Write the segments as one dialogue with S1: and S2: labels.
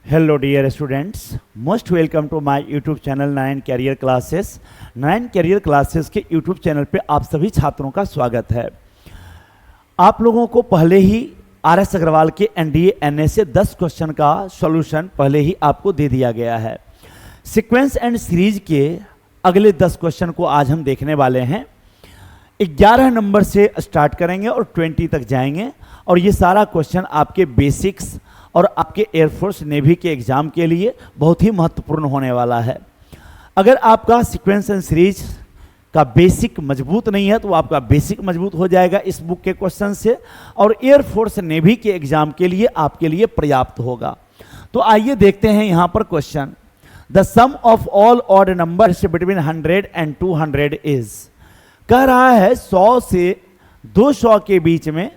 S1: Hello dear students, most welcome to my YouTube channel 9 Career Classes। 9 Career Classes के YouTube channel पे आप सभी छात्रों का स्वागत है। आप लोगों को पहले ही RS अग्रवाल के NDA NA से 10 क्वेश्चन का सॉल्यूशन पहले ही आपको दे दिया गया है। सीक्वेंस एंड सीरीज के अगले 10 क्वेश्चन को आज हम देखने वाले हैं। 11 नंबर से स्टार्ट करेंगे और 20 तक जाएंगे और ये सारा क्वेश्चन आपके बेसिक्स और आपके एयरफोर्स नेवी के एग्जाम के लिए बहुत ही महत्वपूर्ण होने वाला है। अगर आपका सीक्वेंस एंड सीरीज का बेसिक मजबूत नहीं है तो आपका बेसिक मजबूत हो जाएगा इस बुक के क्वेश्चन से और एयरफोर्स नेवी के एग्जाम के लिए आपके लिए पर्याप्त होगा। तो आइए देखते हैं यहां पर question. The sum of all odd numbers between 100 and 200 is. कह रहा है 100 से 200 के बीच में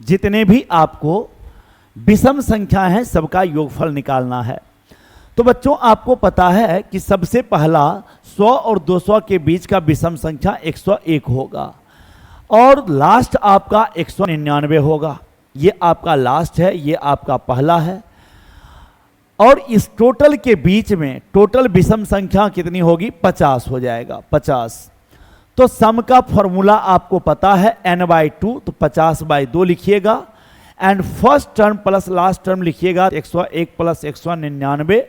S1: जितने भी आपको विषम संख्या है सबका योगफल निकालना है। तो बच्चों आपको पता है कि सबसे पहला 100 और 200 के बीच का विषम संख्या 101 होगा और लास्ट आपका 199 होगा। ये आपका लास्ट है, ये आपका पहला है। और इस टोटल के बीच में टोटल विषम संख्या कितनी होगी? 50 हो जाएगा, 50। तो सम का फॉर्मूला आपको पता है n/2, तो 50/2 लिखिएगा and first term plus last term लिखिएगा 101 प्लस 199।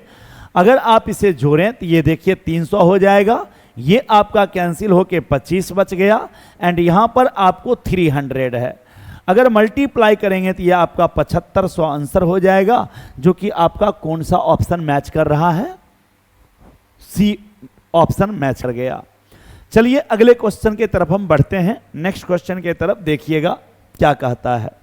S1: अगर आप इसे जोड़ें तो ये देखिए 300 हो जाएगा। ये आपका कैंसिल होके 25 बच गया एंड यहां पर आपको 300 है। अगर मल्टीप्लाई करेंगे तो ये आपका 7500 आंसर हो जाएगा, जो कि आपका कौन सा ऑप्शन मैच कर रहा है? सी ऑप्शन मैच कर गया। चलिए अगले क्वेश्चन की तरफ हम बढ़ते हैं। नेक्स्ट क्वेश्चन की तरफ देखिएगा क्या कहता है।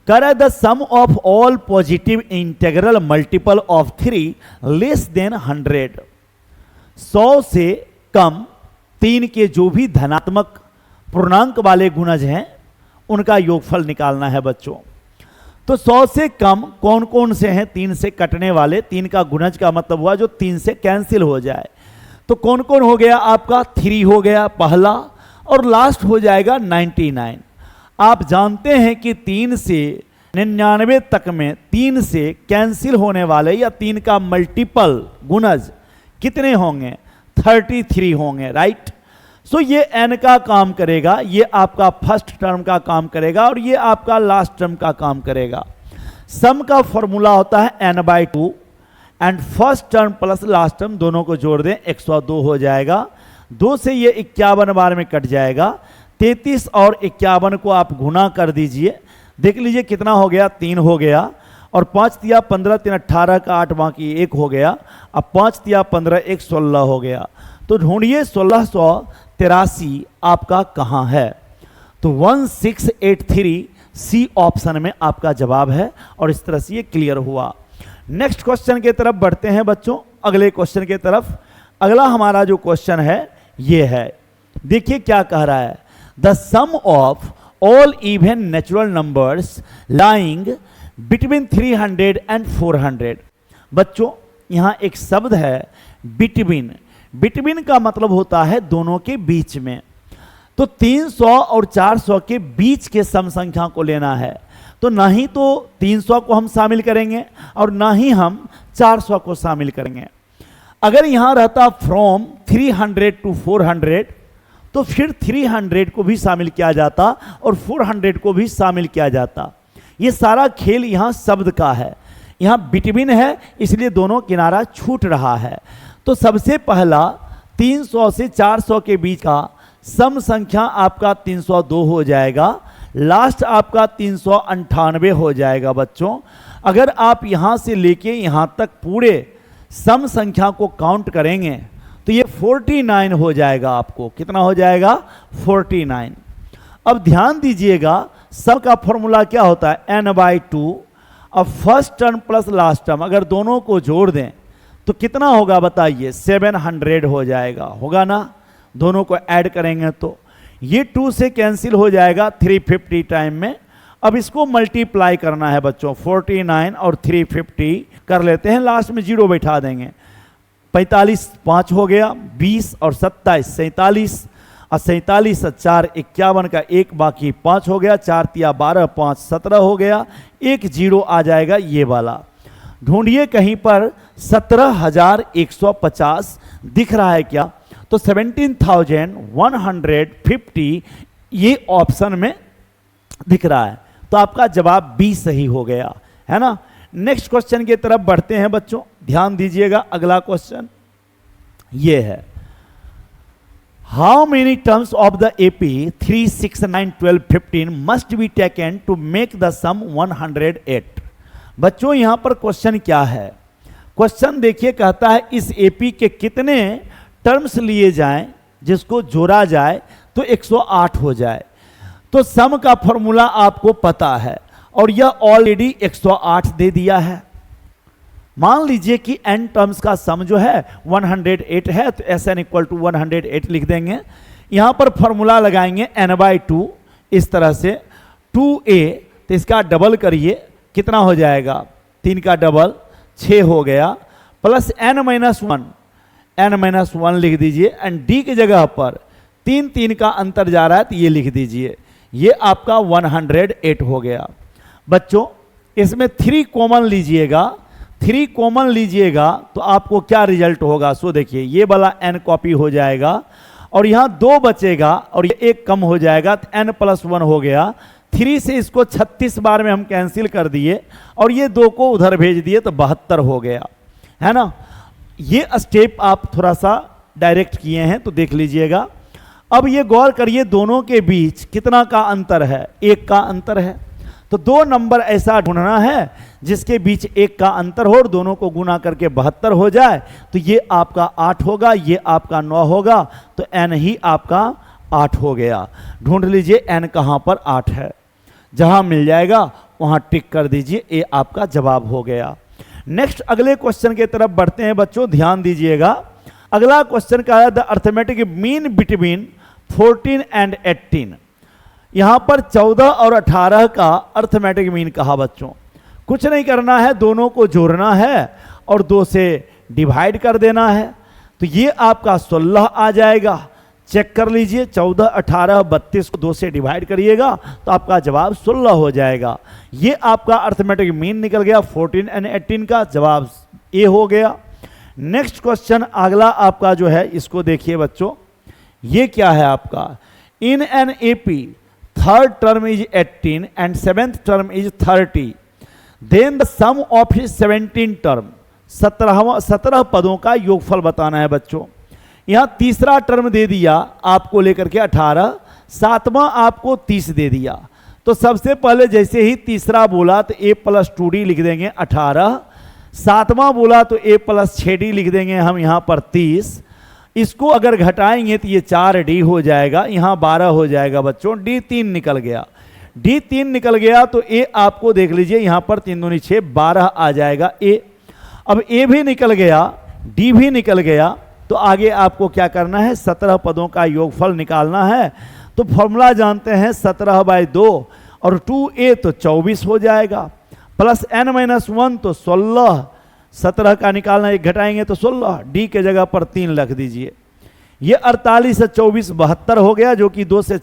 S1: करें the sum of all positive integral multiple of 3 less than 100। 100 से कम 3 के जो भी धनात्मक पूर्णांक वाले गुणज हैं उनका योगफल निकालना है बच्चों। तो 100 से कम कौन कौन से हैं? 3 से कटने वाले। 3 का गुणज का मतलब हुआ जो 3 से कैंसिल हो जाए। तो कौन कौन हो गया आपका? 3 हो गया पहला और लास्ट हो जाएगा 99। आप जानते हैं कि 3 से 99 तक में 3 से कैंसिल होने वाले या 3 का मल्टीपल गुणज कितने होंगे? 33 होंगे, राइट। सो ये n का काम करेगा, ये आपका फर्स्ट टर्म का काम करेगा और ये आपका लास्ट टर्म का काम करेगा। सम का फॉर्मूला होता है n/2 and first term plus last term दोनों को जोड़ दें 102 हो जाएगा। 2 से ये 51 बार में कट जाएगा। 33 और 51 को आप गुना कर दीजिए, देख लीजिए कितना हो गया? 3 हो गया और 5 तिया 15, 3 18 का 8 बाकी 1 हो गया। अब 5 तिया 15, 1 16 हो गया। तो ढूंढिए 1683 आपका कहाँ है? तो 1683 सी ऑप्शन में आपका जवाब है और इस तरह से ये क्लियर हुआ। नेक्स्ट क्वेश्चन की तरफ बढ़ते हैं बच्चों, अगले क्वेश्चन की तरफ। अगला हमारा जो क्वेश्चन है ये है, देखिए क्या कह रहा है। The sum of all even natural numbers lying between 300 and 400। बच्चों यहां एक शब्द है बिटवीन। बिटवीन का मतलब होता है दोनों के बीच में। तो 300 और 400 के बीच के सम संख्या को लेना है। तो ना ही तो 300 को हम शामिल करेंगे और ना ही हम 400 को शामिल करेंगे। अगर यहां रहता फ्रॉम 300 टू 400 तो फिर 300 को भी शामिल किया जाता और 400 को भी शामिल किया जाता। ये सारा खेल यहां शब्द का है। यहां बिटवीन है इसलिए दोनों किनारा छूट रहा है। तो सबसे पहला 300 से 400 के बीच का सम संख्या आपका 302 हो जाएगा। लास्ट आपका 398 हो जाएगा बच्चों। अगर आप यहां से लेके यहां तक पूरे सम संख्या को काउंट करेंगे तो ये 49 हो जाएगा। आपको कितना हो जाएगा? 49। अब ध्यान दीजिएगा सम का फॉर्मूला क्या होता है? n/2। अब first term plus last term अगर दोनों को जोड़ दें तो कितना होगा बताइए? 700 हो जाएगा, होगा ना? दोनों को ऐड करेंगे तो ये 2 से कैंसिल हो जाएगा 350 टाइम में। अब इसको मल्टीप्लाई करना है बच्चों। 49 और 350 कर लेते हैं, लास्ट में 0 बैठा देंगे। 45 5 हो गया, 20 और 27 47 और 47 और 4 51 का 1 बाकी 5 हो गया। 4 तिया 12 5 17 हो गया। 1 0 आ जाएगा ये वाला। ढूंढिए कहीं पर 17,150 दिख रहा है क्या? तो 17,150 ये ऑप्शन में दिख रहा है, तो आपका जवाब बी सही हो गया, है ना। नेक्स्ट क्वेश्चन की तरफ बढ़ते हैं बच्चों, ध्यान दीजिएगा। अगला क्वेश्चन ये है, how many terms of the AP 3, 6, 9, 12, 15 must be taken to make the sum 108? बच्चों यहां पर क्वेश्चन क्या है? क्वेश्चन देखिए, कहता है इस एपी के कितने टर्म्स लिए जाएं जिसको जोड़ा जाए तो 108 हो जाए। तो सम का फॉर्मूला आपको पता है और यह ऑलरेडी 108 दे दिया है। मान लीजिए कि n टर्म्स का सम जो है 108 है, तो Sn इक्वल टू 108 लिख देंगे। यहां पर फॉर्मूला लगाएंगे n/2 इस तरह से, 2a, तो इसका डबल करिए, कितना हो जाएगा? 3 का डबल 6 हो गया, प्लस n-1 लिख दीजिए, एंड d की जगह पर 3 का अंतर जा रहा है तो ये लिख दीजिए, ये आपका 108 हो गया। बच्चों इसमें 3 कॉमन लीजिएगा तो आपको क्या रिजल्ट होगा? सो देखिए, ये वाला n कॉपी हो जाएगा और यहां 2 बचेगा और ये 1 कम हो जाएगा, तो n+1 हो गया। 3 से इसको 36 बार में हम कैंसिल कर दिए और ये 2 को उधर भेज दिए तो 72 हो गया, है ना। ये स्टेप आप थोड़ा सा डायरेक्ट किए हैं तो देख लीजिएगा। अब ये गौर करिए, दोनों के बीच कितना का अंतर है? 1 का अंतर है। तो 2 नंबर ऐसा ढूंढना है जिसके बीच 1 का अंतर हो और दोनों को गुना करके 72 हो जाए, तो ये आपका 8 होगा, ये आपका 9 होगा, तो n ही आपका 8 हो गया। ढूंढ लीजिए n कहां पर 8 है, जहां मिल जाएगा वहां टिक कर दीजिए, ये आपका जवाब हो गया। नेक्स्ट अगले क्वेश्चन की तरफ बढ़ते हैं बच्चों, ध्यान दीजिएगा। अगला क्वेश्चन का है the arithmetic mean between 14 and 18। यहां पर 14 और 18 का अर्थमेटिक मीन कहा बच्चों। कुछ नहीं करना है, दोनों को जोड़ना है और 2 से डिवाइड कर देना है, तो ये आपका 16 आ जाएगा। चेक कर लीजिए, 14, 18, 32 को 2 से डिवाइड करिएगा तो आपका जवाब 16 हो जाएगा। ये आपका अर्थमेटिक मीन निकल गया 14 एंड 18 का, जवाब ए हो गया। नेक्स्ट क्वेश्चन अगला आपका जो है, इसको देखिए बच्चों, ये क्या है आपका? In an AP third term is 18 and 7th term is 30, then the sum of his 17 term. 17 पदों का योगफल बताना है बच्चों। यहां तीसरा टर्म दे दिया आपको लेकर के 18, 7वां आपको 30 दे दिया। तो सबसे पहले जैसे ही तीसरा बोला तो a+2d लिख देंगे 18, 7वां बोला तो a+6d लिख देंगे हम यहां पर 30। इसको अगर घटाएंगे तो ये 4d हो जाएगा, यहां 12 हो जाएगा बच्चों। d 3 निकल गया, d 3 निकल गया तो a आपको देख लीजिए, यहां पर 3 दूनी 6, 12 आ जाएगा a। अब a भी निकल गया, d भी निकल गया, तो आगे आपको क्या करना है? 17 पदों का योगफल निकालना है। तो फॉर्मूला जानते हैं, 17/2 और 2a तो 24 हो जाएगा, प्लस n-1 तो 16। 17 का निकालना, एक घटाएंगे तो 16, d के जगह पर 3 रख दीजिए। ये 48 से 24 72 हो गया, जो कि 2 से